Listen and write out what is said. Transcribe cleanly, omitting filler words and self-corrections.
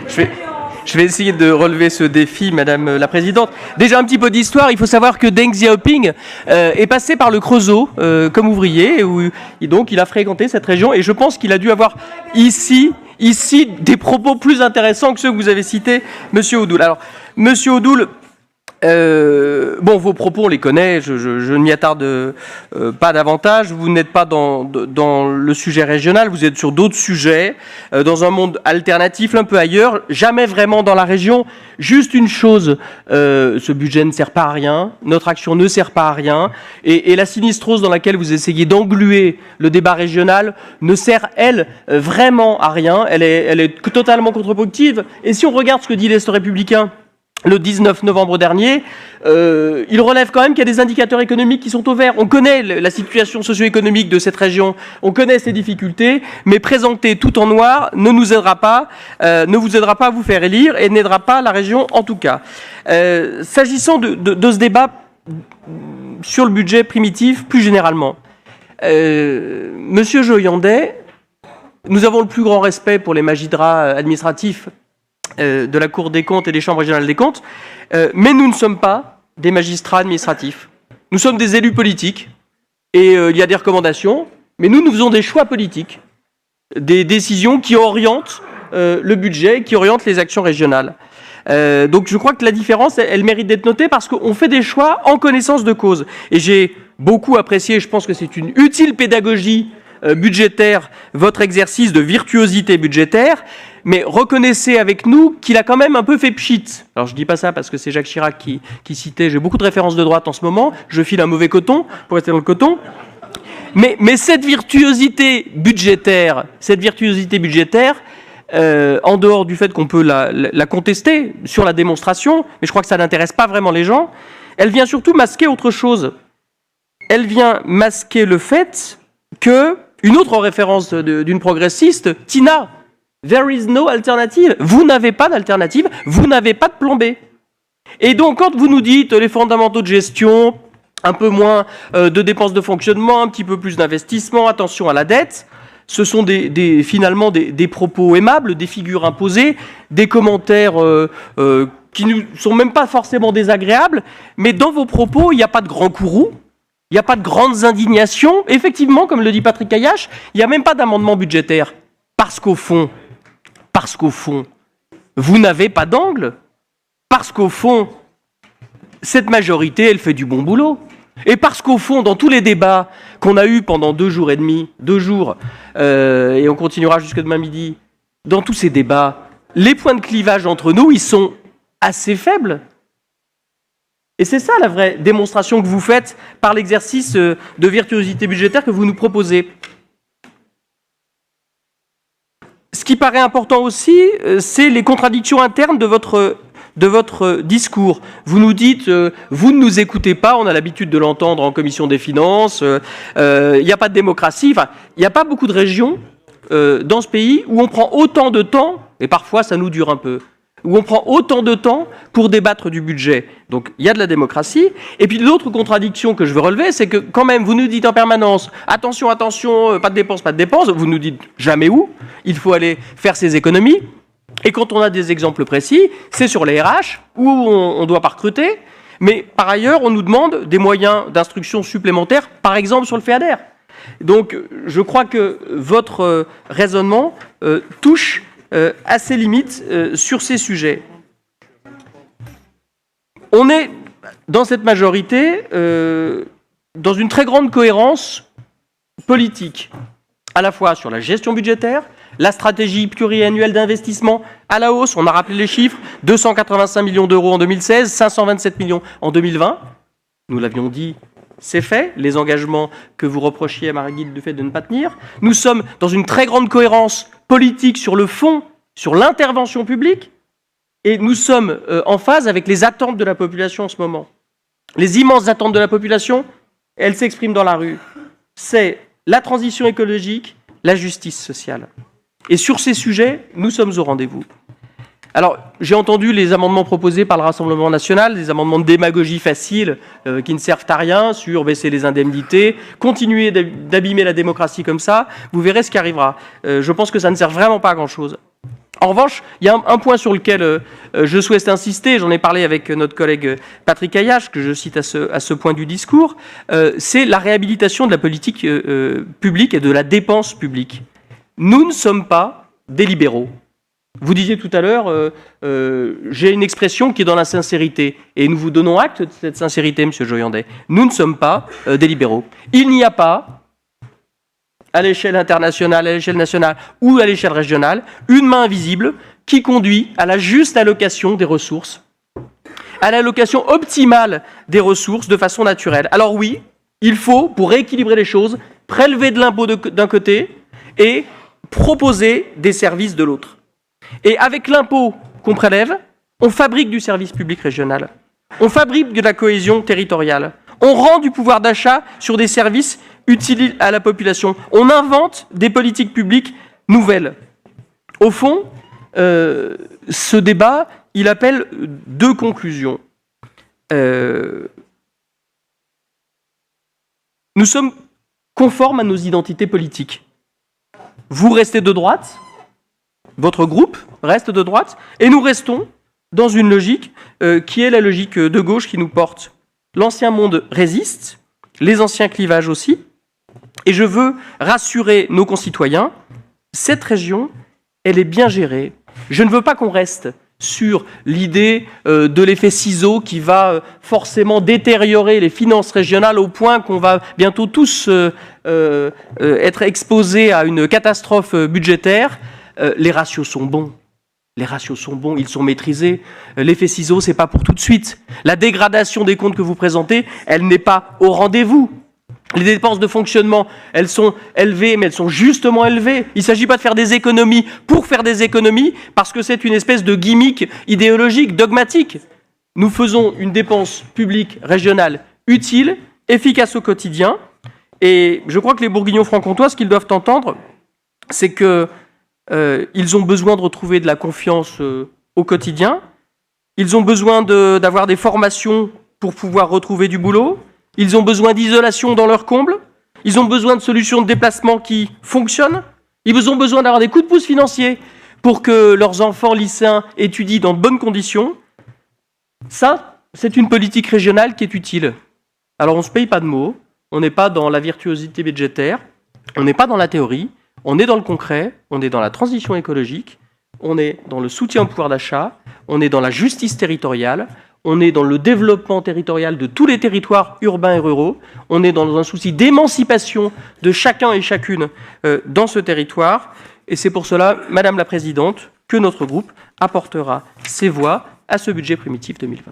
Je vais essayer de relever ce défi, Madame la Présidente. Déjà un petit peu d'histoire, il faut savoir que Deng Xiaoping est passé par le Creusot comme ouvrier, et donc il a fréquenté cette région, et je pense qu'il a dû avoir ici des propos plus intéressants que ceux que vous avez cités, Monsieur Odoul. Alors, Monsieur Odoul, vos propos, on les connaît, je ne m'y attarde pas davantage. Vous n'êtes pas dans le sujet régional, vous êtes sur d'autres sujets, dans un monde alternatif, un peu ailleurs, jamais vraiment dans la région. Juste une chose, ce budget ne sert pas à rien, notre action ne sert pas à rien, et la sinistrose dans laquelle vous essayez d'engluer le débat régional ne sert, elle, vraiment à rien. Elle est totalement contre-productive. Et si on regarde ce que dit l'Est républicain, le 19 novembre dernier, il relève quand même qu'il y a des indicateurs économiques qui sont au vert. On connaît la situation socio-économique de cette région, on connaît ses difficultés, mais présenter tout en noir ne vous aidera pas à vous faire élire et n'aidera pas la région en tout cas. S'agissant de ce débat sur le budget primitif, plus généralement, Monsieur Joyandet, nous avons le plus grand respect pour les magistrats administratifs de la Cour des comptes et des chambres régionales des comptes, mais nous ne sommes pas des magistrats administratifs. Nous sommes des élus politiques, et il y a des recommandations, mais nous faisons des choix politiques, des décisions qui orientent le budget, qui orientent les actions régionales. Donc je crois que la différence, elle mérite d'être notée parce qu'on fait des choix en connaissance de cause. Et j'ai beaucoup apprécié, je pense que c'est une utile pédagogie budgétaire, votre exercice de virtuosité budgétaire, mais reconnaissez avec nous qu'il a quand même un peu fait pchit. Alors je dis pas ça parce que c'est Jacques Chirac qui citait, j'ai beaucoup de références de droite en ce moment, je file un mauvais coton, pour rester dans le coton, mais cette virtuosité budgétaire, en dehors du fait qu'on peut la contester sur la démonstration, mais je crois que ça n'intéresse pas vraiment les gens, elle vient surtout masquer autre chose. Elle vient masquer le fait que, une autre référence d'une progressiste, Tina, there is no alternative. Vous n'avez pas d'alternative, vous n'avez pas de plan B. Et donc, quand vous nous dites les fondamentaux de gestion, un peu moins de dépenses de fonctionnement, un petit peu plus d'investissement, attention à la dette, ce sont finalement des propos aimables, des figures imposées, des commentaires qui ne sont même pas forcément désagréables, mais dans vos propos, il n'y a pas de grand courroux, il n'y a pas de grandes indignations. Effectivement, comme le dit Patrick Hayache, il n'y a même pas d'amendement budgétaire. Parce qu'au fond, vous n'avez pas d'angle. Parce qu'au fond, cette majorité, elle fait du bon boulot. Et parce qu'au fond, dans tous les débats qu'on a eus pendant 2 jours et demi, et on continuera jusque demain midi, dans tous ces débats, les points de clivage entre nous, ils sont assez faibles. Et c'est ça la vraie démonstration que vous faites par l'exercice de virtuosité budgétaire que vous nous proposez. Ce qui paraît important aussi, c'est les contradictions internes de votre discours. Vous nous dites, vous ne nous écoutez pas, on a l'habitude de l'entendre en commission des finances, il n'y a pas de démocratie, enfin, il n'y a pas beaucoup de régions dans ce pays où on prend autant de temps, et parfois ça nous dure un peu, où on prend autant de temps pour débattre du budget. Donc il y a de la démocratie. Et puis l'autre contradiction que je veux relever, c'est que quand même vous nous dites en permanence « attention, attention, pas de dépenses », vous nous dites jamais où, il faut aller faire ses économies. Et quand on a des exemples précis, c'est sur les RH, où on ne doit pas recruter, mais par ailleurs on nous demande des moyens d'instruction supplémentaires, par exemple sur le FEADER. Donc je crois que votre raisonnement touche à ses limites sur ces sujets. On est, dans cette majorité, dans une très grande cohérence politique, à la fois sur la gestion budgétaire, la stratégie pluriannuelle d'investissement à la hausse, on a rappelé les chiffres, 285 millions d'euros en 2016, 527 millions en 2020. Nous l'avions dit, c'est fait, les engagements que vous reprochiez à Marguerite du fait de ne pas tenir. Nous sommes dans une très grande cohérence politique sur le fond, sur l'intervention publique, et nous sommes en phase avec les attentes de la population en ce moment. Les immenses attentes de la population, elles s'expriment dans la rue. C'est la transition écologique, la justice sociale. Et sur ces sujets, nous sommes au rendez-vous. Alors, j'ai entendu les amendements proposés par le Rassemblement national, des amendements de démagogie facile qui ne servent à rien, sur baisser les indemnités, continuer d'abîmer la démocratie comme ça, vous verrez ce qui arrivera. Je pense que ça ne sert vraiment pas à grand-chose. En revanche, il y a un point sur lequel je souhaite insister, j'en ai parlé avec notre collègue Patrick Ayache, que je cite à ce point du discours, c'est la réhabilitation de la politique publique et de la dépense publique. Nous ne sommes pas des libéraux. Vous disiez tout à l'heure, j'ai une expression qui est dans la sincérité, et nous vous donnons acte de cette sincérité, M. Joyandet. Nous ne sommes pas des libéraux. Il n'y a pas, à l'échelle internationale, à l'échelle nationale ou à l'échelle régionale, une main invisible qui conduit à la juste allocation des ressources, à l'allocation optimale des ressources de façon naturelle. Alors oui, il faut, pour rééquilibrer les choses, prélever de l'impôt d'un côté et proposer des services de l'autre. Et avec l'impôt qu'on prélève, on fabrique du service public régional, on fabrique de la cohésion territoriale, on rend du pouvoir d'achat sur des services utiles à la population, on invente des politiques publiques nouvelles. Au fond, ce débat, il appelle deux conclusions. Nous sommes conformes à nos identités politiques. Vous restez de droite, votre groupe reste de droite, et nous restons dans une logique qui est la logique de gauche qui nous porte. L'ancien monde résiste, les anciens clivages aussi, et je veux rassurer nos concitoyens, cette région, elle est bien gérée. Je ne veux pas qu'on reste sur l'idée de l'effet ciseau qui va forcément détériorer les finances régionales au point qu'on va bientôt tous être exposés à une catastrophe budgétaire. Les ratios sont bons. Les ratios sont bons, ils sont maîtrisés. L'effet ciseau, c'est pas pour tout de suite. La dégradation des comptes que vous présentez, elle n'est pas au rendez-vous. Les dépenses de fonctionnement, elles sont élevées, mais elles sont justement élevées. Il ne s'agit pas de faire des économies pour faire des économies, parce que c'est une espèce de gimmick idéologique, dogmatique. Nous faisons une dépense publique régionale utile, efficace au quotidien, et je crois que les Bourguignons franc-comtois, ce qu'ils doivent entendre, c'est que ils ont besoin de retrouver de la confiance au quotidien, ils ont besoin d'avoir des formations pour pouvoir retrouver du boulot, ils ont besoin d'isolation dans leur comble, ils ont besoin de solutions de déplacement qui fonctionnent, ils ont besoin d'avoir des coups de pouce financiers pour que leurs enfants lycéens étudient dans de bonnes conditions. Ça, c'est une politique régionale qui est utile. Alors on ne se paye pas de mots, on n'est pas dans la virtuosité budgétaire, on n'est pas dans la théorie, on est dans le concret, on est dans la transition écologique, on est dans le soutien au pouvoir d'achat, on est dans la justice territoriale, on est dans le développement territorial de tous les territoires urbains et ruraux, on est dans un souci d'émancipation de chacun et chacune dans ce territoire. Et c'est pour cela, Madame la Présidente, que notre groupe apportera ses voix à ce budget primitif 2020.